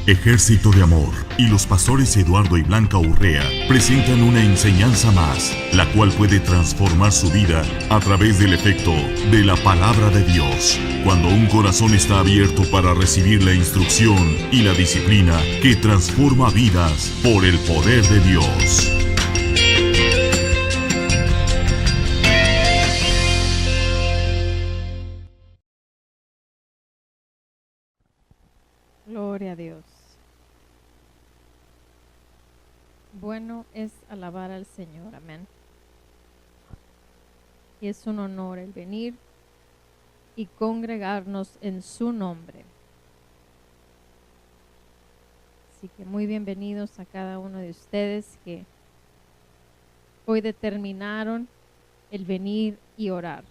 Ejército de Amor y los pastores Eduardo y Blanca Urrea presentan una enseñanza más, la cual puede transformar su vida a través del efecto de la palabra de Dios. Cuando un corazón está abierto para recibir la instrucción y la disciplina que transforma vidas por el poder de Dios. Gloria a Dios. Bueno es alabar al Señor, amén. Y es un honor el venir y congregarnos en su nombre. Así que muy bienvenidos a cada uno de ustedes que hoy determinaron el venir y orar.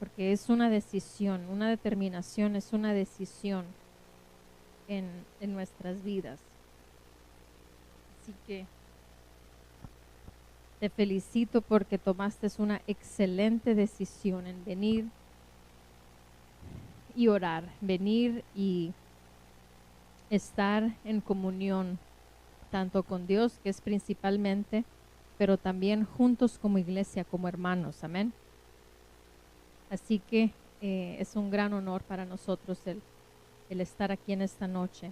Porque es una decisión, una determinación, es una decisión en nuestras vidas. Así que te felicito porque tomaste una excelente decisión en venir y orar, venir y estar en comunión tanto con Dios, que es principalmente, pero también juntos como iglesia, como hermanos, amén. Así que es un gran honor para nosotros el estar aquí en esta noche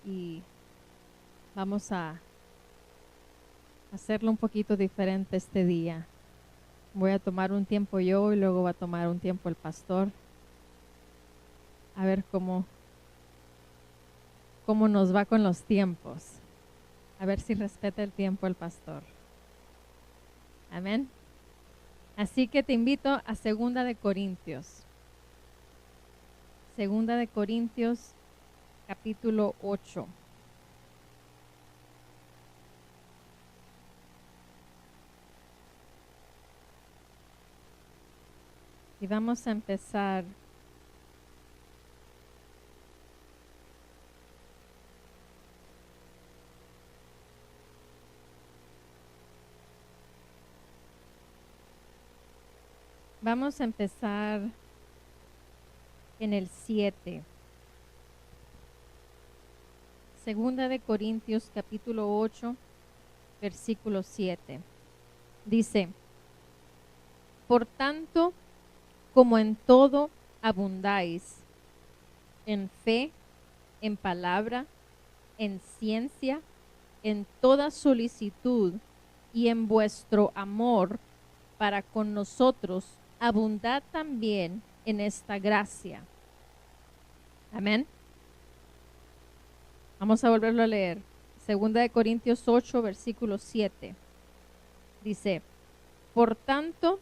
y vamos a hacerlo un poquito diferente este día. Voy a tomar un tiempo yo y luego va a tomar un tiempo el pastor. A ver cómo nos va con los tiempos. A ver si respeta el tiempo el pastor. Amén. Así que te invito a 2 de Corintios. 2 de Corintios, capítulo 8. Y vamos a empezar en el 7. 2 de Corintios capítulo 8, versículo 7. Dice: por tanto, como en todo abundáis, en fe, en palabra, en ciencia, en toda solicitud y en vuestro amor para con nosotros, abundad también en esta gracia. Amén. Vamos a volverlo a leer. 2 de Corintios 8, versículo 7. Dice: por tanto,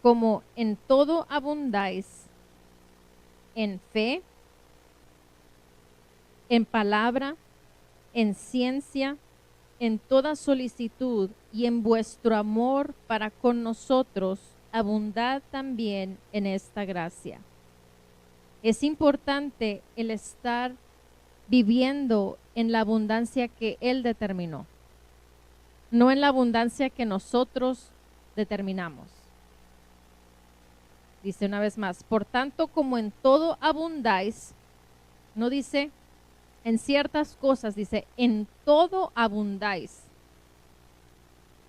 como en todo abundáis, en fe, en palabra, en ciencia, en toda solicitud y en vuestro amor para con nosotros, abundad también en esta gracia. Es importante el estar viviendo en la abundancia que Él determinó, no en la abundancia que nosotros determinamos. Dice una vez más: por tanto, como en todo abundáis, no dice en ciertas cosas, dice en todo abundáis.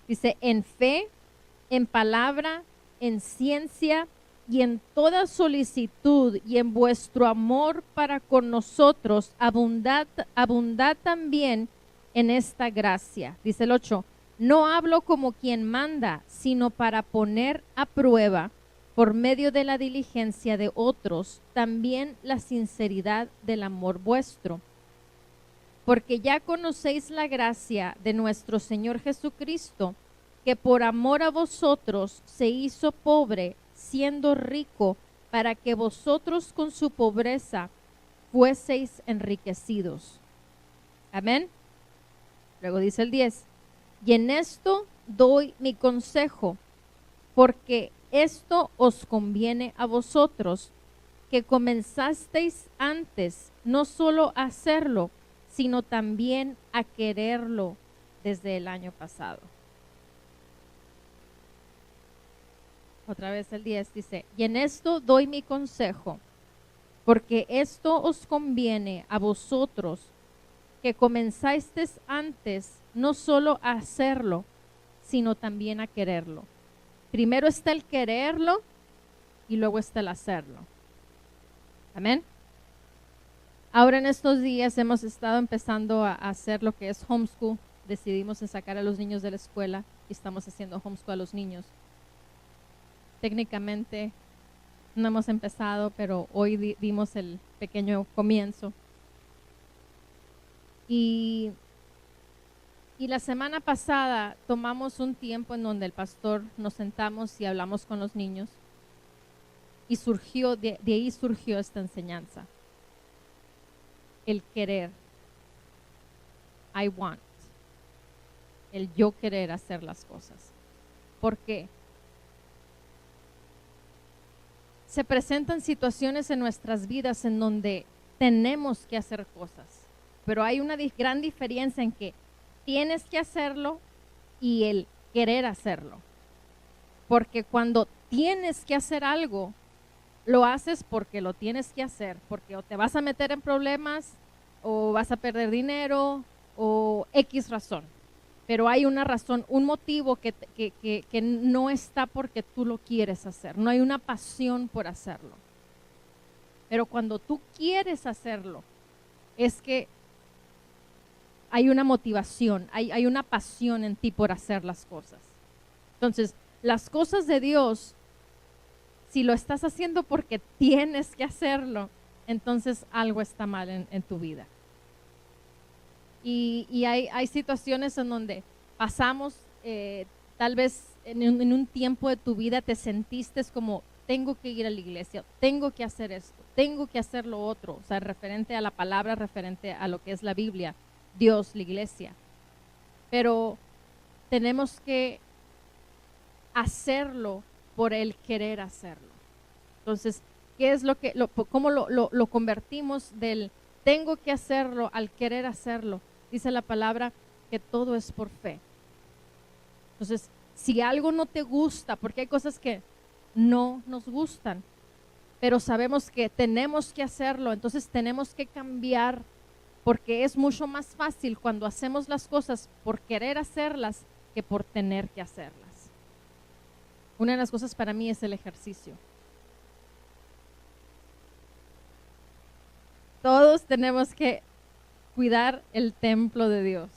Dice en fe, en palabra, en ciencia y en toda solicitud y en vuestro amor para con nosotros, abundad también en esta gracia. Dice el 8: no hablo como quien manda, sino para poner a prueba, por medio de la diligencia de otros, también la sinceridad del amor vuestro. Porque ya conocéis la gracia de nuestro Señor Jesucristo, que por amor a vosotros se hizo pobre, siendo rico, para que vosotros con su pobreza fueseis enriquecidos. Amén. Luego dice el 10: y en esto doy mi consejo, porque esto os conviene a vosotros, que comenzasteis antes no solo a hacerlo, sino también a quererlo desde el año pasado. Otra vez el 10 dice: y en esto doy mi consejo, Porque esto os conviene a vosotros, que comenzasteis antes no solo a hacerlo, sino también a quererlo. Primero está el quererlo y luego está el hacerlo. Amén. Ahora en estos días hemos estado empezando a hacer lo que es homeschool. Decidimos en sacar a los niños de la escuela y estamos haciendo homeschool a los niños. Técnicamente no hemos empezado, pero hoy dimos el pequeño comienzo. Y la semana pasada tomamos un tiempo en donde el pastor nos sentamos y hablamos con los niños. Y de ahí surgió esta enseñanza. El querer. I want. El yo querer hacer las cosas. ¿Por qué? Se presentan situaciones en nuestras vidas en donde tenemos que hacer cosas. Pero hay una gran diferencia en que tienes que hacerlo y el querer hacerlo. Porque cuando tienes que hacer algo, lo haces porque lo tienes que hacer, porque o te vas a meter en problemas, o vas a perder dinero, o X razón. Pero hay una razón, un motivo que no está porque tú lo quieres hacer. No hay una pasión por hacerlo. Pero cuando tú quieres hacerlo, es que hay una motivación, hay una pasión en ti por hacer las cosas. Entonces, las cosas de Dios, si lo estás haciendo porque tienes que hacerlo, entonces algo está mal en tu vida. Y hay situaciones en donde pasamos, tal vez en un tiempo de tu vida te sentiste como, tengo que ir a la iglesia, tengo que hacer esto, tengo que hacer lo otro, o sea, referente a la palabra, referente a lo que es la Biblia, Dios, la iglesia. Pero tenemos que hacerlo por el querer hacerlo. Entonces, ¿qué es cómo lo convertimos del tengo que hacerlo al querer hacerlo? Dice la palabra que todo es por fe. Entonces, si algo no te gusta, porque hay cosas que no nos gustan, pero sabemos que tenemos que hacerlo, entonces tenemos que cambiar, porque es mucho más fácil cuando hacemos las cosas por querer hacerlas que por tener que hacerlas. Una de las cosas para mí es el ejercicio. Todos tenemos que cuidar el templo de Dios.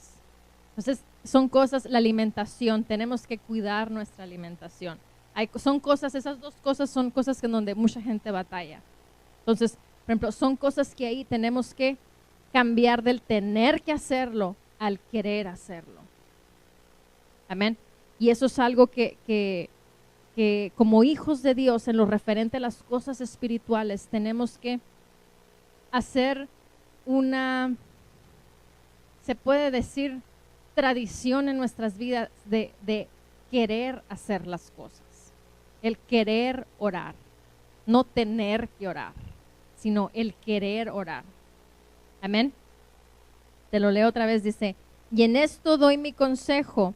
Entonces, son cosas, la alimentación, tenemos que cuidar nuestra alimentación. Esas dos cosas son cosas en donde mucha gente batalla. Entonces, por ejemplo, son cosas que ahí tenemos que cambiar del tener que hacerlo al querer hacerlo. Amén. Y eso es algo que como hijos de Dios, en lo referente a las cosas espirituales, tenemos que hacer se puede decir, tradición en nuestras vidas de querer hacer las cosas. El querer orar, no tener que orar, sino el querer orar. Amén. Te lo leo otra vez, dice, y en esto doy mi consejo,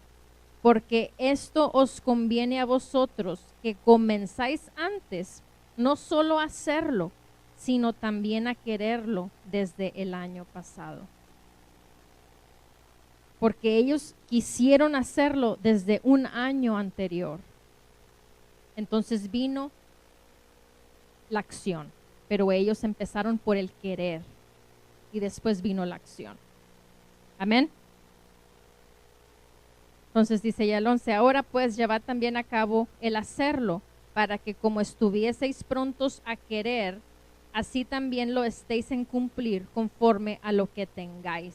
porque esto os conviene a vosotros, que comenzáis antes, no solo a hacerlo, sino también a quererlo desde el año pasado. Porque ellos quisieron hacerlo desde un año anterior. Entonces vino la acción, pero ellos empezaron por el querer y después vino la acción. Amén. Entonces dice ya el 11, ahora pues llevad también a cabo el hacerlo, para que como estuvieseis prontos a querer, así también lo estéis en cumplir conforme a lo que tengáis.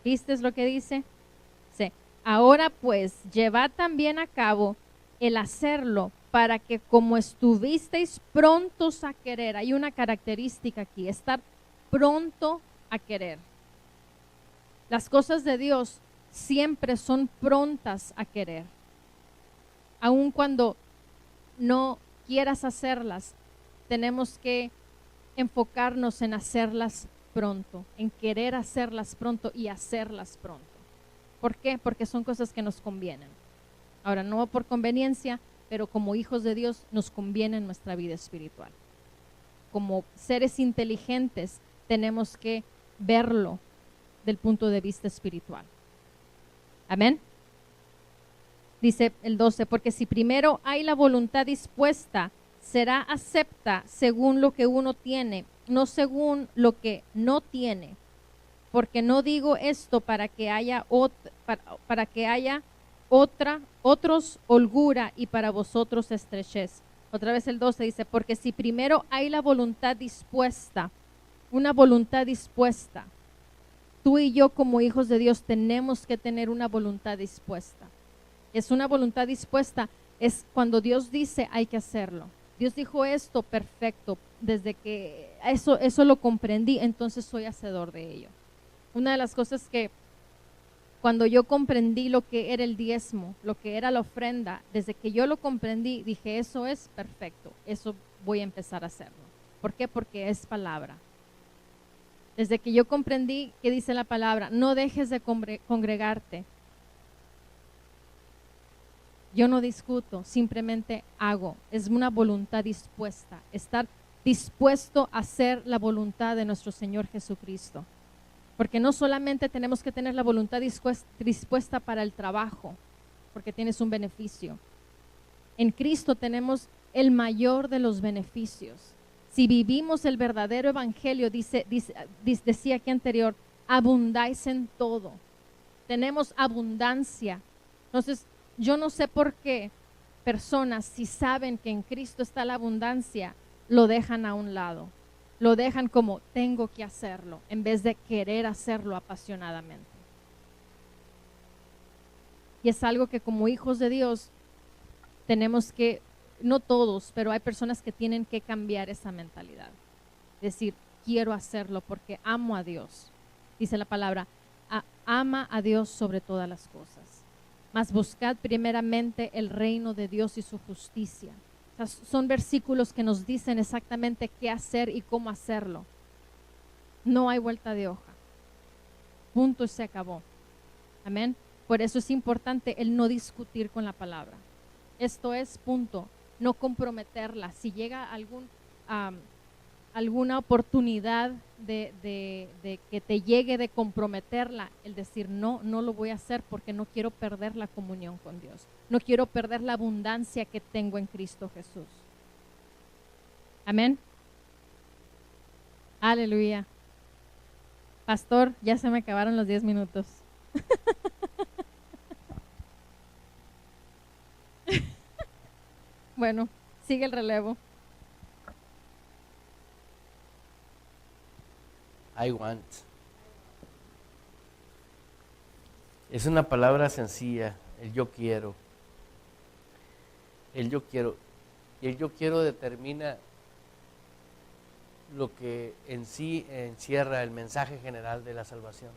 ¿Viste lo que dice? Sí. Ahora pues llevad también a cabo el hacerlo, para que como estuvisteis prontos a querer. Hay una característica aquí, estar pronto a querer. Las cosas de Dios siempre son prontas a querer. Aun cuando no quieras hacerlas, tenemos que enfocarnos en hacerlas pronto, en querer hacerlas pronto y hacerlas pronto. ¿Por qué? Porque son cosas que nos convienen. Ahora, no por conveniencia, pero como hijos de Dios nos conviene en nuestra vida espiritual. como seres inteligentes, tenemos que verlo del punto de vista espiritual. Amén. Dice el 12, porque si primero hay la voluntad dispuesta, será acepta según lo que uno tiene, no según lo que no tiene. Porque no digo esto para que haya otros holgura y para vosotros estrechez. Otra vez el 12 dice, porque si primero hay la voluntad dispuesta, una voluntad dispuesta, tú y yo como hijos de Dios tenemos que tener una voluntad dispuesta. Es una voluntad dispuesta, es cuando Dios dice hay que hacerlo. Dios dijo esto, perfecto, desde que eso lo comprendí, entonces soy hacedor de ello. Una de las cosas que cuando yo comprendí lo que era el diezmo, lo que era la ofrenda, desde que yo lo comprendí, dije, eso es perfecto, eso voy a empezar a hacerlo. ¿Por qué? Porque es palabra. Desde que yo comprendí que dice la palabra, no dejes de congregarte. Yo no discuto, simplemente hago. Es una voluntad dispuesta, estar dispuesto a hacer la voluntad de nuestro Señor Jesucristo. Porque no solamente tenemos que tener la voluntad dispuesta para el trabajo, porque tienes un beneficio. En Cristo tenemos el mayor de los beneficios. Si vivimos el verdadero evangelio, decía aquí anterior, abundáis en todo. Tenemos abundancia. Entonces, yo no sé por qué personas, si saben que en Cristo está la abundancia, lo dejan a un lado. Lo dejan como tengo que hacerlo, en vez de querer hacerlo apasionadamente. Y es algo que como hijos de Dios tenemos que, no todos, pero hay personas que tienen que cambiar esa mentalidad. Decir, quiero hacerlo porque amo a Dios. Dice la palabra, ama a Dios sobre todas las cosas. Mas buscad primeramente el reino de Dios y su justicia. O sea, son versículos que nos dicen exactamente qué hacer y cómo hacerlo. No hay vuelta de hoja. Punto y se acabó. Amén. Por eso es importante el no discutir con la palabra. Esto es punto. No comprometerla. Si llega alguna oportunidad de que te llegue de comprometerla, el decir no lo voy a hacer porque no quiero perder la comunión con Dios. No quiero perder la abundancia que tengo en Cristo Jesús. Amén. Aleluya. Pastor, ya se me acabaron los 10 minutos. Bueno, sigue el relevo. I want. Es una palabra sencilla, el yo quiero. El yo quiero. Y el yo quiero determina lo que en sí encierra el mensaje general de la salvación.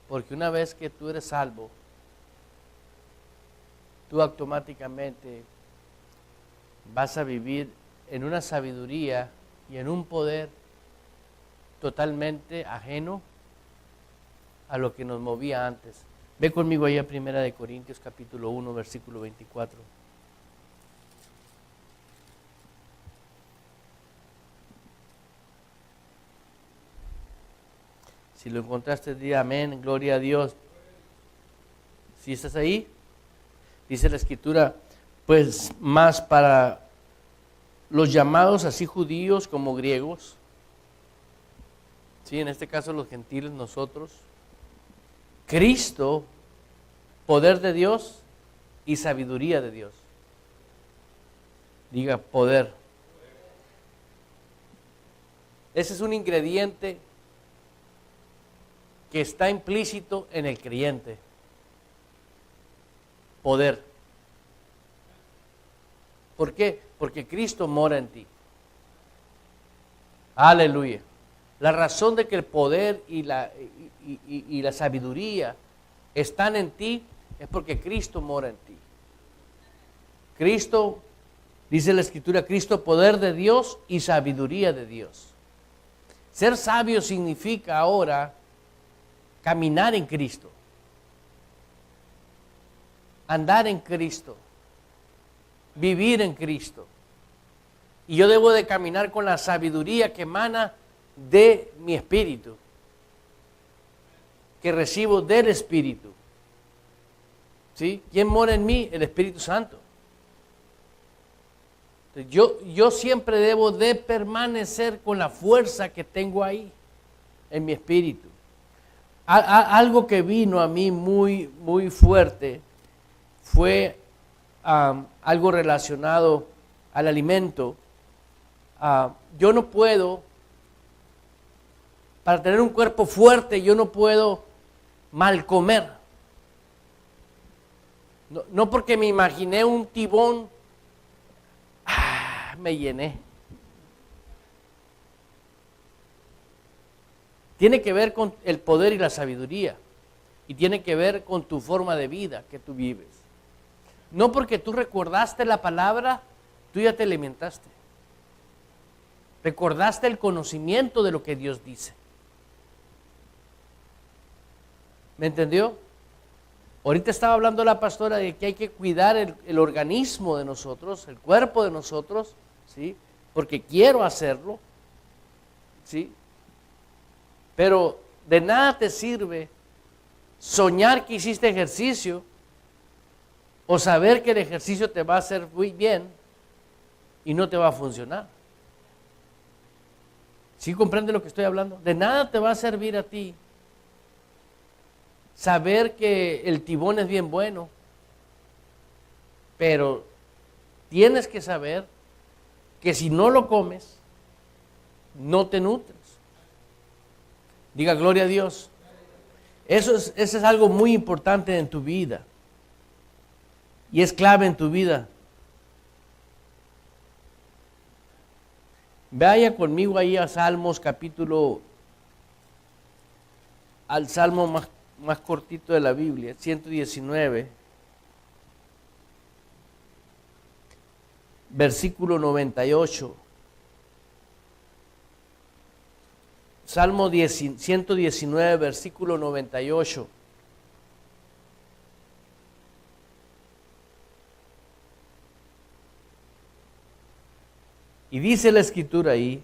Porque una vez que tú eres salvo, tú automáticamente vas a vivir en una sabiduría y en un poder totalmente ajeno a lo que nos movía antes. Ve conmigo ahí a 1 Corintios capítulo 1, versículo 24. Si lo encontraste, di amén, gloria a Dios. Si estás ahí, dice la Escritura, pues más para los llamados así judíos como griegos, sí, en este caso los gentiles, nosotros, Cristo, poder de Dios y sabiduría de Dios. Diga poder. Ese es un ingrediente que está implícito en el creyente. Poder. ¿Por qué? Porque Cristo mora en ti. Aleluya. La razón de que el poder y la sabiduría están en ti es porque Cristo mora en ti. Cristo, dice la Escritura, Cristo, poder de Dios y sabiduría de Dios. Ser sabio significa ahora caminar en Cristo, andar en Cristo, vivir en Cristo. Y yo debo de caminar con la sabiduría que emana de mi espíritu, que recibo del Espíritu. ¿Sí? ¿Quién mora en mí? El Espíritu Santo. Yo siempre debo de permanecer con la fuerza que tengo ahí, en mi espíritu. Algo que vino a mí muy, muy fuerte fue algo relacionado al alimento. Yo no puedo, para tener un cuerpo fuerte, yo no puedo mal comer. No porque me imaginé un tibón, me llené. Tiene que ver con el poder y la sabiduría. Y tiene que ver con tu forma de vida que tú vives. No porque tú recordaste la palabra, tú ya te alimentaste. Recordaste el conocimiento de lo que Dios dice. ¿Me entendió? Ahorita estaba hablando la pastora de que hay que cuidar el organismo de nosotros, el cuerpo de nosotros, ¿sí? Porque quiero hacerlo, ¿sí? Pero de nada te sirve soñar que hiciste ejercicio o saber que el ejercicio te va a hacer muy bien y no te va a funcionar. ¿Sí comprende lo que estoy hablando? De nada te va a servir a ti saber que el tibón es bien bueno, pero tienes que saber que si no lo comes, no te nutres. Diga gloria a Dios. Eso es algo muy importante en tu vida y es clave en tu vida. Vaya conmigo ahí a Salmos al Salmo más cortito de la Biblia, 119, versículo 98. Salmo 119, versículo 98. Y dice la escritura ahí,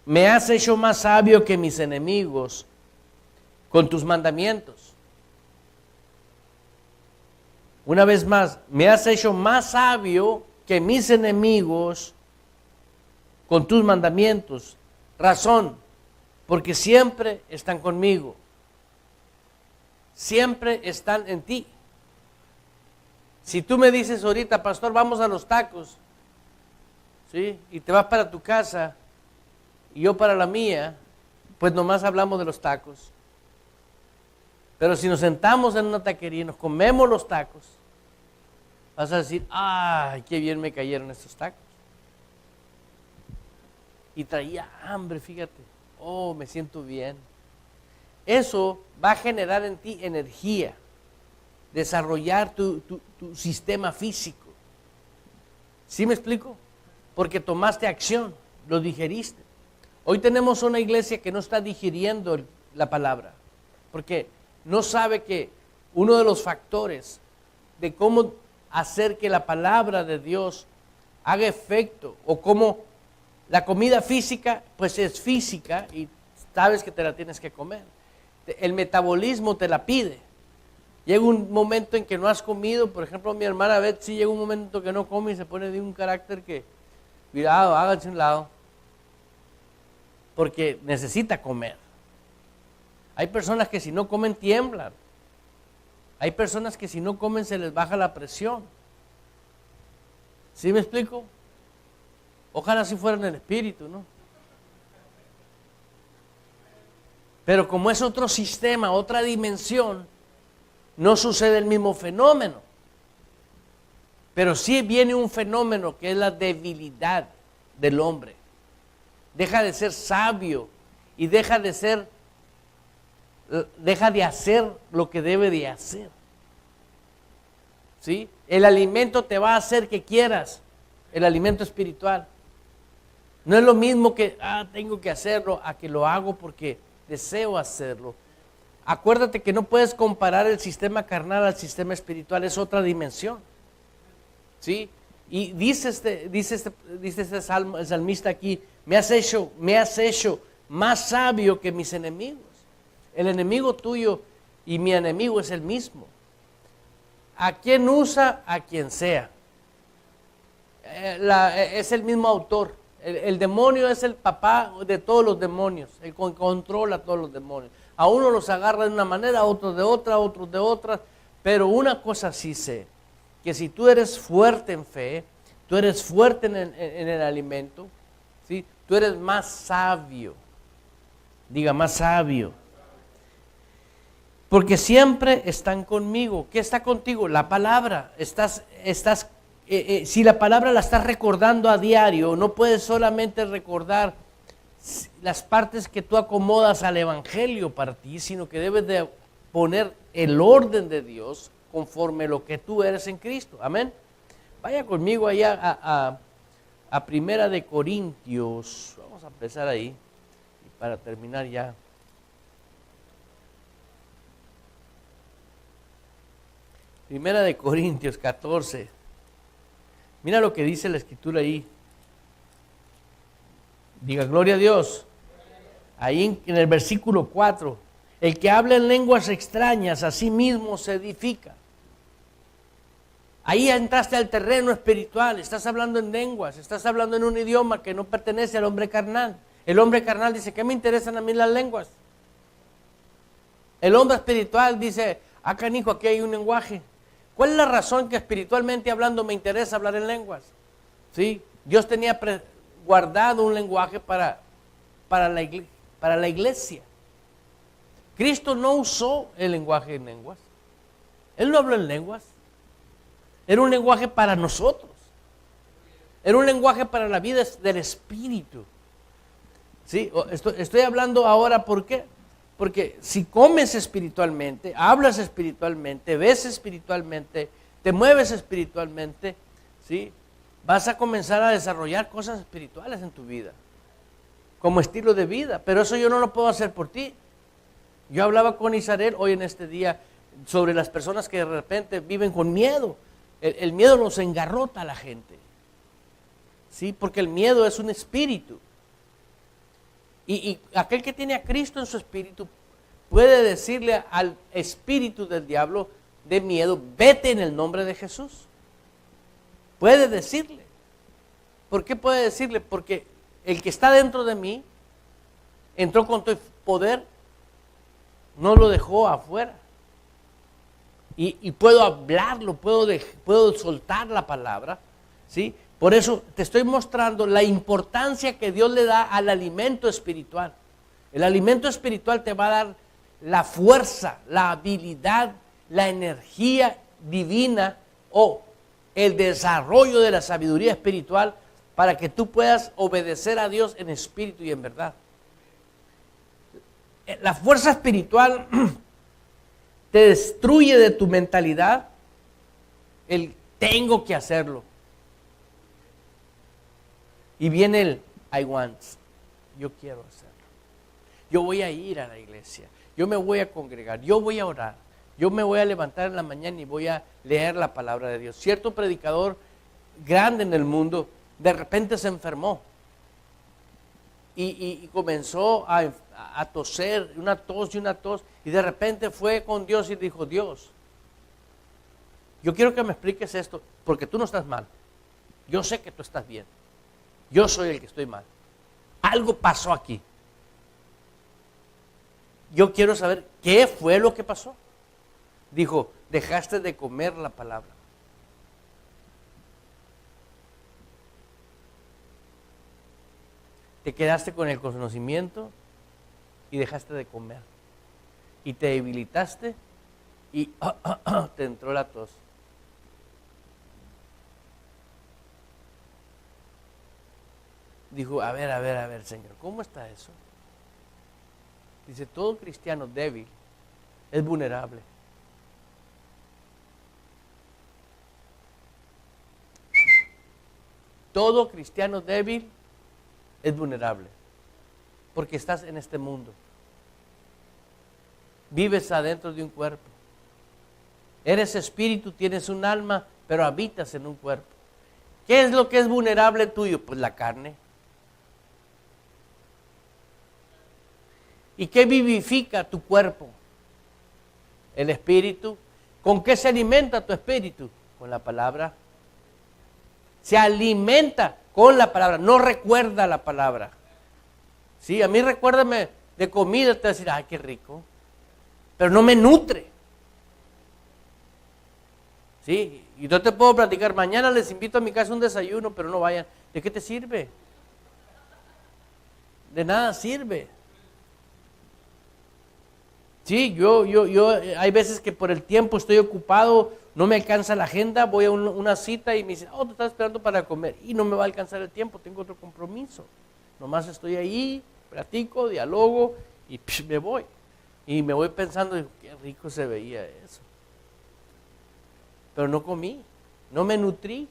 me has hecho más sabio que mis enemigos con tus mandamientos. Una vez más, me has hecho más sabio que mis enemigos con tus mandamientos. Razón, porque siempre están conmigo. Siempre están en ti. Si tú me dices ahorita, pastor, vamos a los tacos, ¿sí? Y te vas para tu casa y yo para la mía, pues nomás hablamos de los tacos. Pero si nos sentamos en una taquería y nos comemos los tacos, vas a decir, ¡ay, qué bien me cayeron estos tacos! Y traía hambre, fíjate. Oh, me siento bien. Eso va a generar en ti energía, desarrollar tu sistema físico. ¿Sí me explico? Porque tomaste acción, lo digeriste. Hoy tenemos una iglesia que no está digiriendo la palabra, porque no sabe que uno de los factores de cómo hacer que la palabra de Dios haga efecto, o cómo la comida física, pues es física y sabes que te la tienes que comer. El metabolismo te la pide. Llega un momento en que no has comido, por ejemplo, mi hermana Betsy llega un momento que no come y se pone de un carácter que, cuidado, háganse un lado, porque necesita comer. Hay personas que si no comen tiemblan. Hay personas que si no comen se les baja la presión. ¿Sí me explico? Ojalá si fuera en el espíritu, ¿no? Pero como es otro sistema, otra dimensión, no sucede el mismo fenómeno. Pero sí viene un fenómeno que es la debilidad del hombre. Deja de ser sabio y deja de hacer lo que debe de hacer. ¿Sí? El alimento te va a hacer que quieras, el alimento espiritual. No es lo mismo que, tengo que hacerlo, a que lo hago porque deseo hacerlo. Acuérdate que no puedes comparar el sistema carnal al sistema espiritual, es otra dimensión. ¿Sí? Y dice este salmo, el salmista aquí, me has hecho más sabio que mis enemigos. El enemigo tuyo y mi enemigo es el mismo. ¿A quién usa? A quien sea. Es el mismo autor. El demonio es el papá de todos los demonios. Él controla a todos los demonios. A uno los agarra de una manera, a otros de otra, a otros de otra. Pero una cosa sí sé, que si tú eres fuerte en fe, tú eres fuerte en el alimento, ¿sí? Tú eres más sabio. Diga, más sabio. Porque siempre están conmigo. ¿Qué está contigo? La palabra. Si la palabra la estás recordando a diario, no puedes solamente recordar las partes que tú acomodas al evangelio para ti, sino que debes de poner el orden de Dios conforme lo que tú eres en Cristo. Amén. Vaya conmigo allá a Primera de Corintios. Vamos a empezar ahí y para terminar ya. Primera de Corintios 14. Mira lo que dice la escritura ahí. Diga, gloria a Dios. Ahí en el versículo 4. El que habla en lenguas extrañas a sí mismo se edifica. Ahí entraste al terreno espiritual. Estás hablando en lenguas. Estás hablando en un idioma que no pertenece al hombre carnal. El hombre carnal dice, ¿qué me interesan a mí las lenguas? El hombre espiritual dice, canijo, aquí hay un lenguaje. ¿Cuál es la razón que espiritualmente hablando me interesa hablar en lenguas? ¿Sí? Dios tenía guardado un lenguaje para la iglesia. Cristo no usó el lenguaje en lenguas. Él no habló en lenguas. Era un lenguaje para nosotros. Era un lenguaje para la vida del Espíritu. ¿Sí? Estoy hablando ahora, ¿por qué? Porque si comes espiritualmente, hablas espiritualmente, ves espiritualmente, te mueves espiritualmente, ¿sí? Vas a comenzar a desarrollar cosas espirituales en tu vida, como estilo de vida. Pero eso yo no lo puedo hacer por ti. Yo hablaba con Isabel hoy en este día sobre las personas que de repente viven con miedo. El miedo nos engarrota a la gente, ¿sí? Porque el miedo es un espíritu. Y aquel que tiene a Cristo en su espíritu puede decirle al espíritu del diablo de miedo, vete en el nombre de Jesús. Puede decirle. ¿Por qué puede decirle? Porque el que está dentro de mí entró con todo poder, no lo dejó afuera. Y puedo hablarlo, puedo soltar la palabra, ¿sí? Por eso te estoy mostrando la importancia que Dios le da al alimento espiritual. El alimento espiritual te va a dar la fuerza, la habilidad, la energía divina o el desarrollo de la sabiduría espiritual para que tú puedas obedecer a Dios en espíritu y en verdad. La fuerza espiritual te destruye de tu mentalidad el tengo que hacerlo. Y viene el I want, yo quiero hacerlo. Yo voy a ir a la iglesia, yo me voy a congregar, yo voy a orar, yo me voy a levantar en la mañana y voy a leer la palabra de Dios. Cierto predicador grande en el mundo de repente se enfermó y comenzó a toser, una tos, y de repente fue con Dios y dijo, Dios, yo quiero que me expliques esto, porque tú no estás mal, yo sé que tú estás bien. Yo soy el que estoy mal. Algo pasó aquí. Yo quiero saber qué fue lo que pasó. Dijo, dejaste de comer la palabra. Te quedaste con el conocimiento y dejaste de comer. Y te debilitaste y te entró la tos. Dijo, a ver, Señor, ¿cómo está eso? Dice, todo cristiano débil es vulnerable. Todo cristiano débil es vulnerable, porque estás en este mundo. Vives adentro de un cuerpo. Eres espíritu, tienes un alma, pero habitas en un cuerpo. ¿Qué es lo que es vulnerable tuyo? Pues la carne. ¿Y qué vivifica tu cuerpo? El espíritu. ¿Con qué se alimenta tu espíritu? Con la palabra. Se alimenta con la palabra, no recuerda la palabra. Sí, a mí recuérdame de comida, te voy a decir, ay, qué rico. Pero no me nutre. Sí, y yo te puedo platicar, mañana les invito a mi casa un desayuno, pero no vayan. ¿De qué te sirve? De nada sirve. Sí, yo hay veces que por el tiempo estoy ocupado, no me alcanza la agenda, voy a una cita y me dicen, te estás esperando para comer, y no me va a alcanzar el tiempo, tengo otro compromiso. Nomás estoy ahí, platico, dialogo y me voy. Y me voy pensando, qué rico se veía eso. Pero no comí, no me nutrí.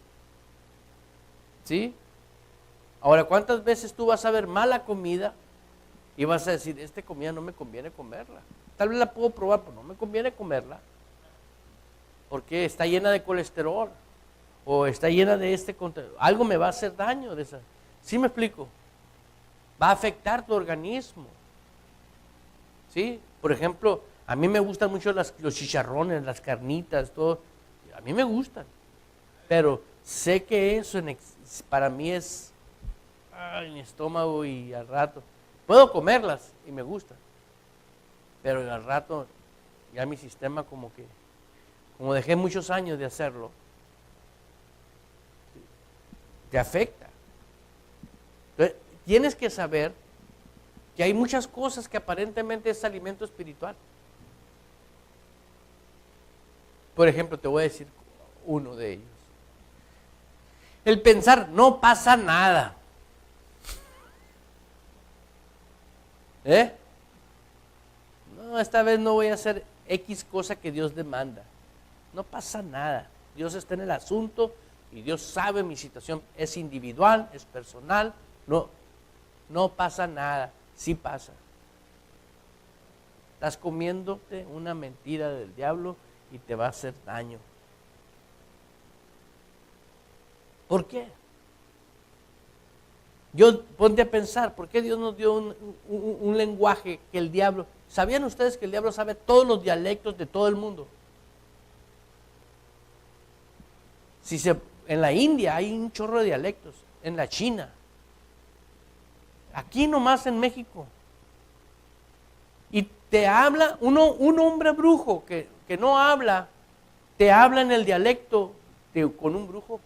¿Sí? Ahora, ¿cuántas veces tú vas a ver mala comida y vas a decir, esta comida no me conviene comerla? Tal vez la puedo probar, pero no me conviene comerla. Porque está llena de colesterol. O está llena de algo me va a hacer daño de esa. ¿Sí me explico? Va a afectar tu organismo. ¿Sí? Por ejemplo, a mí me gustan mucho los chicharrones, las carnitas, todo. A mí me gustan. Pero sé que eso para mí es mi estómago y al rato. Puedo comerlas y me gustan. Pero al rato ya mi sistema como dejé muchos años de hacerlo, te afecta. Entonces, tienes que saber que hay muchas cosas que aparentemente es alimento espiritual. Por ejemplo, te voy a decir uno de ellos. El pensar, no pasa nada. No, esta vez no voy a hacer X cosa que Dios demanda. No pasa nada. Dios está en el asunto y Dios sabe mi situación. Es individual, es personal. No pasa nada. Sí pasa. Estás comiéndote una mentira del diablo y te va a hacer daño. ¿Por qué? Ponte a pensar, ¿por qué Dios nos dio un lenguaje que el diablo... ¿Sabían ustedes que el diablo sabe todos los dialectos de todo el mundo? En la India hay un chorro de dialectos, en la China, aquí nomás en México. Y te habla, un hombre brujo que no habla, te habla en el dialecto con un brujo.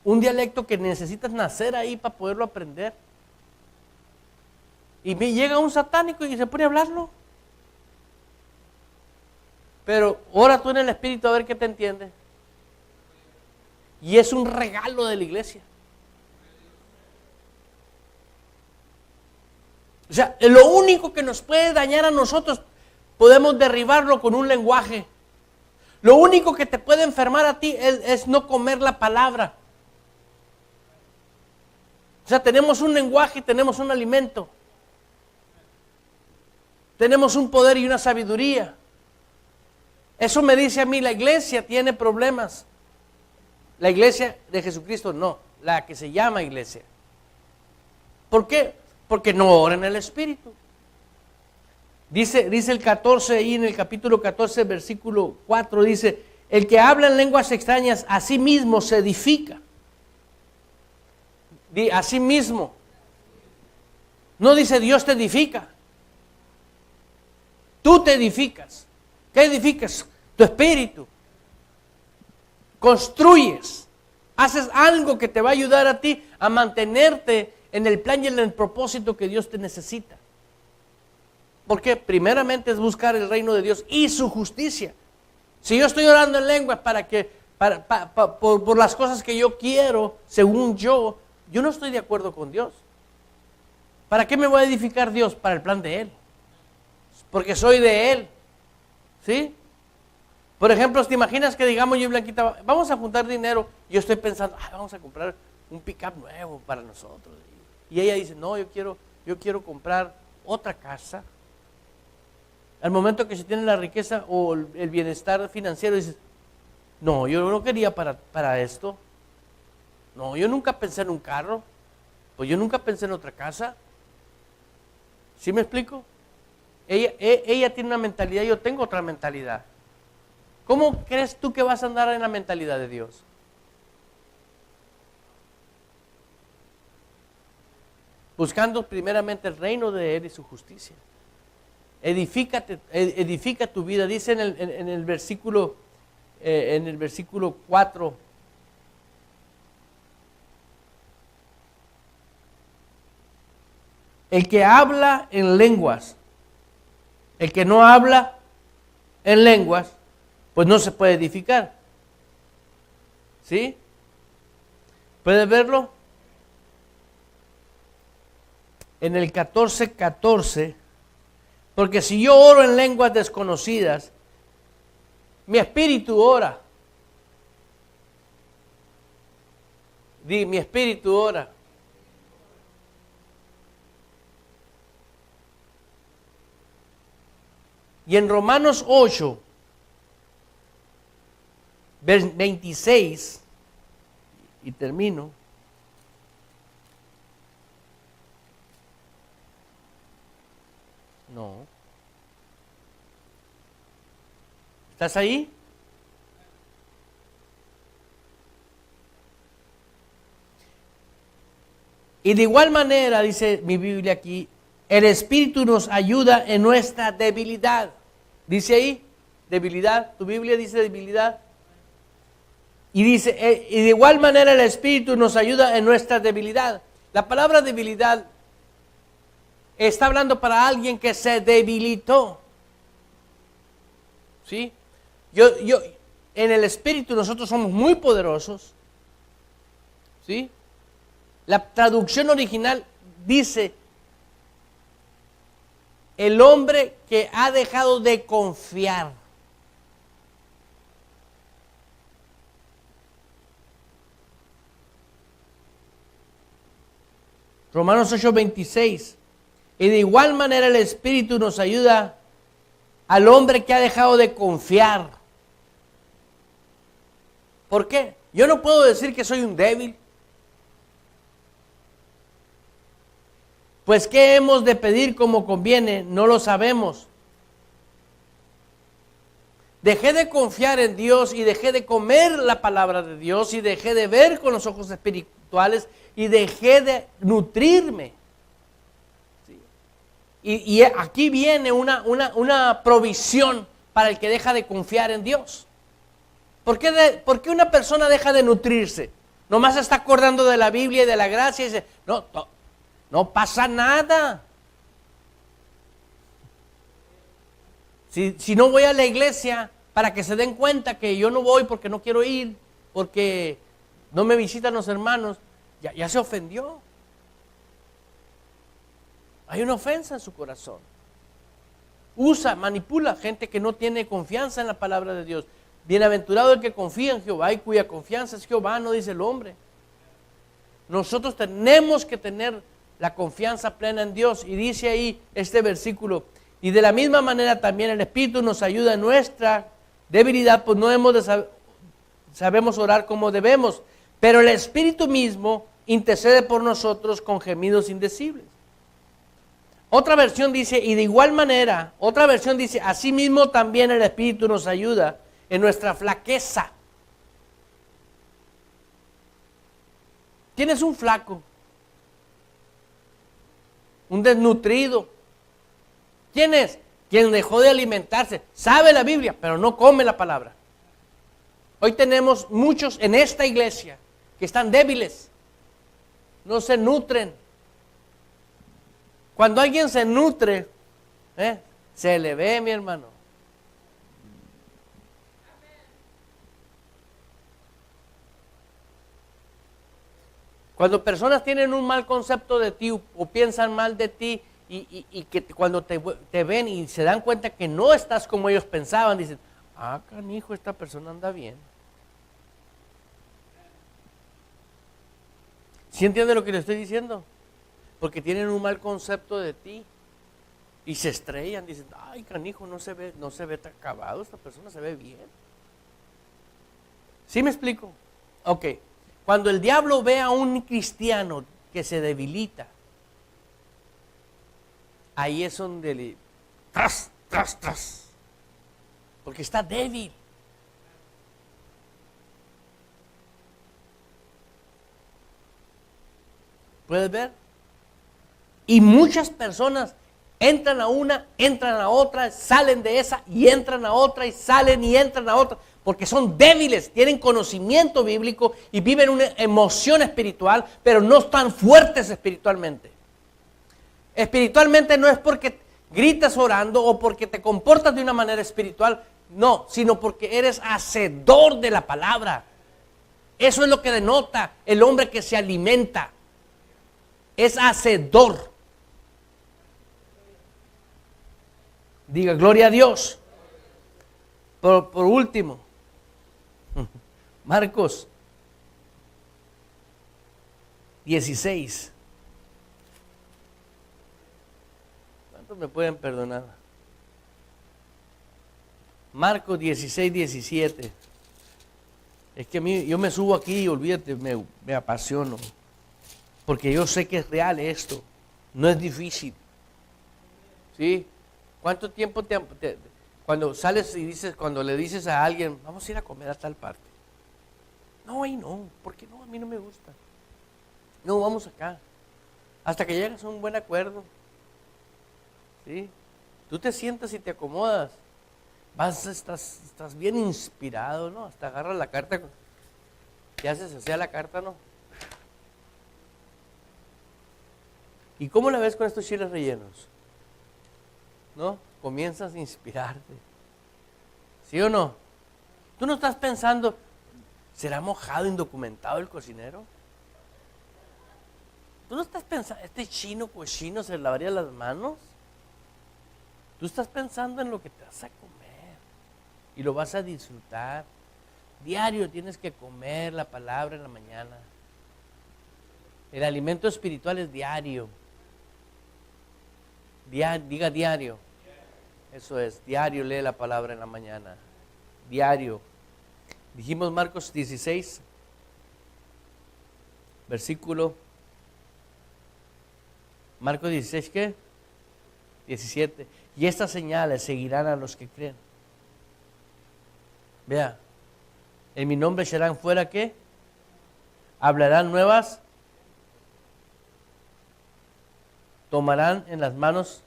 Un dialecto que necesitas nacer ahí para poderlo aprender. Y me llega un satánico y se pone a hablarlo. Pero ora tú en el Espíritu a ver qué te entiende. Y es un regalo de la iglesia. O sea, lo único que nos puede dañar a nosotros, podemos derribarlo con un lenguaje. Lo único que te puede enfermar a ti es no comer la palabra. O sea, tenemos un lenguaje y tenemos un alimento. Tenemos un poder y una sabiduría. Eso me dice a mí, la iglesia tiene problemas. La iglesia de Jesucristo no, la que se llama iglesia. ¿Por qué? Porque no ora en el Espíritu. Dice el 14 ahí en el capítulo 14, versículo 4, dice, el que habla en lenguas extrañas a sí mismo se edifica. A sí mismo. No dice Dios te edifica. Tú te edificas. ¿Qué edificas? Tu espíritu. Construyes. Haces algo que te va a ayudar a ti a mantenerte en el plan y en el propósito que Dios te necesita. Porque primeramente es buscar el reino de Dios y su justicia. Si yo estoy orando en lenguas por las cosas que yo quiero, según yo no estoy de acuerdo con Dios. ¿Para qué me voy a edificar Dios? Para el plan de Él. Porque soy de Él. ¿Sí? Por ejemplo, ¿te imaginas que digamos yo y Blanquita, vamos a juntar dinero? Yo estoy pensando, vamos a comprar un pick-up nuevo para nosotros. Y ella dice, no, yo quiero comprar otra casa. Al momento que se tiene la riqueza o el bienestar financiero, dices, No, yo no quería para esto. No, yo nunca pensé en un carro. Pues yo nunca pensé en otra casa. ¿Sí me explico? Ella tiene una mentalidad, yo tengo otra mentalidad. ¿Cómo crees tú que vas a andar en la mentalidad de Dios? Buscando primeramente el reino de Él y su justicia. Edifica tu vida. Dice en el versículo 4. El que habla en lenguas, el que no habla en lenguas, pues no se puede edificar. ¿Sí? ¿Puedes verlo? En el 14:14, porque si yo oro en lenguas desconocidas, mi espíritu ora. Di, mi espíritu ora. Y en Romanos 8, 26, y termino. No. ¿Estás ahí? Y de igual manera, dice mi Biblia aquí, el Espíritu nos ayuda en nuestra debilidad. Dice ahí, debilidad. Tu Biblia dice debilidad. Y dice, y de igual manera el Espíritu nos ayuda en nuestra debilidad. La palabra debilidad está hablando para alguien que se debilitó. ¿Sí? En el Espíritu nosotros somos muy poderosos. ¿Sí? La traducción original dice, el hombre que ha dejado de confiar. Romanos 8:26. Y de igual manera el Espíritu nos ayuda al hombre que ha dejado de confiar. ¿Por qué? Yo no puedo decir que soy un débil. Pues ¿qué hemos de pedir como conviene? No lo sabemos. Dejé de confiar en Dios y dejé de comer la palabra de Dios y dejé de ver con los ojos espirituales y dejé de nutrirme. ¿Sí? Y aquí viene una provisión para el que deja de confiar en Dios. ¿Por qué una persona deja de nutrirse? Nomás se está acordando de la Biblia y de la gracia y dice, no pasa nada. Si no voy a la iglesia, para que se den cuenta que yo no voy porque no quiero ir, porque no me visitan los hermanos, ya se ofendió. Hay una ofensa en su corazón. Manipula gente que no tiene confianza en la palabra de Dios. Bienaventurado el que confía en Jehová y cuya confianza es Jehová, no dice el hombre. Nosotros tenemos que tener la confianza plena en Dios. Y dice ahí este versículo, y de la misma manera también el Espíritu nos ayuda en nuestra debilidad, pues no sabemos orar como debemos, pero el Espíritu mismo intercede por nosotros con gemidos indecibles. Otra versión dice, y de igual manera, otra versión dice, asimismo también el Espíritu nos ayuda en nuestra flaqueza. Tienes un flaco, un desnutrido. ¿Quién es? Quien dejó de alimentarse, sabe la Biblia, pero no come la palabra. Hoy tenemos muchos en esta iglesia que están débiles, no se nutren. Cuando alguien se nutre, se le ve, mi hermano. Cuando personas tienen un mal concepto de ti o piensan mal de ti, y que cuando te ven y se dan cuenta que no estás como ellos pensaban, dicen, canijo, esta persona anda bien. ¿Sí entiende lo que le estoy diciendo? Porque tienen un mal concepto de ti y se estrellan, dicen, ay, canijo, no se ve tan acabado, esta persona se ve bien. ¿Sí me explico? Ok. Cuando el diablo ve a un cristiano que se debilita, ahí es donde le... tras. Porque está débil. ¿Puedes ver? Y muchas personas entran a una, entran a otra, salen de esa y entran a otra y salen y entran a otra. Porque son débiles, tienen conocimiento bíblico y viven una emoción espiritual, pero no están fuertes espiritualmente. Espiritualmente no es porque gritas orando o porque te comportas de una manera espiritual, no, sino porque eres hacedor de la palabra. Eso es lo que denota el hombre que se alimenta. Es hacedor. Diga, gloria a Dios. Por último, Marcos 16. ¿Cuántos me pueden perdonar? Marcos 16, 17. Es que a mí, yo me subo aquí y olvídate, me apasiono. Porque yo sé que es real esto. No es difícil. ¿Sí? ¿Cuánto tiempo cuando sales y dices, cuando le dices a alguien, vamos a ir a comer a tal parte? No, ahí no. ¿Por qué no? A mí no me gusta. No, vamos acá. Hasta que llegas a un buen acuerdo. ¿Sí? Tú te sientas y te acomodas. Estás bien inspirado, ¿no? Hasta agarras la carta. ¿Qué haces? ¿Hacía la carta, no? ¿Y cómo la ves con estos chiles rellenos? ¿No? Comienzas a inspirarte. ¿Sí o no? Tú no estás pensando, ¿será mojado, indocumentado el cocinero? Tú no estás pensando, ¿este chino cochino se lavaría las manos? Tú estás pensando en lo que te vas a comer y lo vas a disfrutar. Diario tienes que comer la palabra en la mañana. El alimento espiritual es diario. Diga diario. Eso es, diario lee la palabra en la mañana. Diario. Dijimos Marcos 16, versículo. Marcos 16, ¿qué? 17. Y estas señales seguirán a los que creen. Vea, en mi nombre echarán fuera, ¿qué? Hablarán nuevas. Tomarán en las manos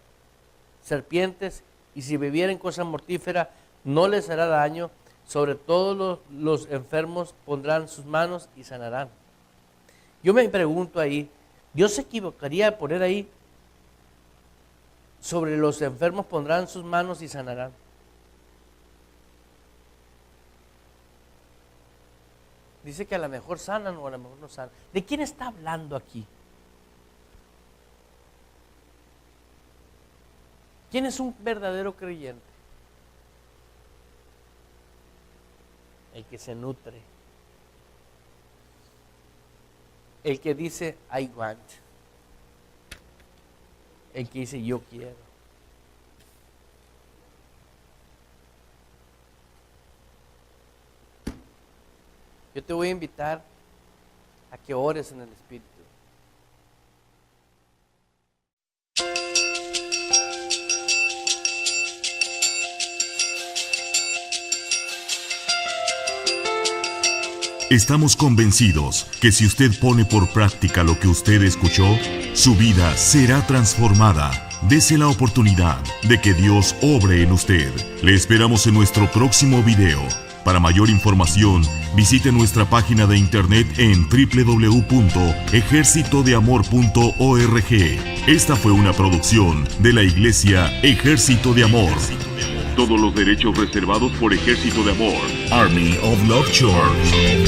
serpientes, y si bebieren cosa mortífera no les hará daño. Sobre todos los enfermos pondrán sus manos y sanarán. Yo me pregunto ahí, ¿Dios se equivocaría al poner ahí sobre los enfermos pondrán sus manos y sanarán? Dice que a lo mejor sanan o a lo mejor no sanan. ¿De quién está hablando aquí? ¿Quién es un verdadero creyente? El que se nutre. El que dice, I want. El que dice, yo quiero. Yo te voy a invitar a que ores en el Espíritu. Estamos convencidos que si usted pone por práctica lo que usted escuchó, su vida será transformada. Dese la oportunidad de que Dios obre en usted. Le esperamos en nuestro próximo video. Para mayor información, visite nuestra página de internet en www.ejercitodeamor.org. Esta fue una producción de la Iglesia Ejército de Amor. Todos los derechos reservados por Ejército de Amor. Army of Love Church.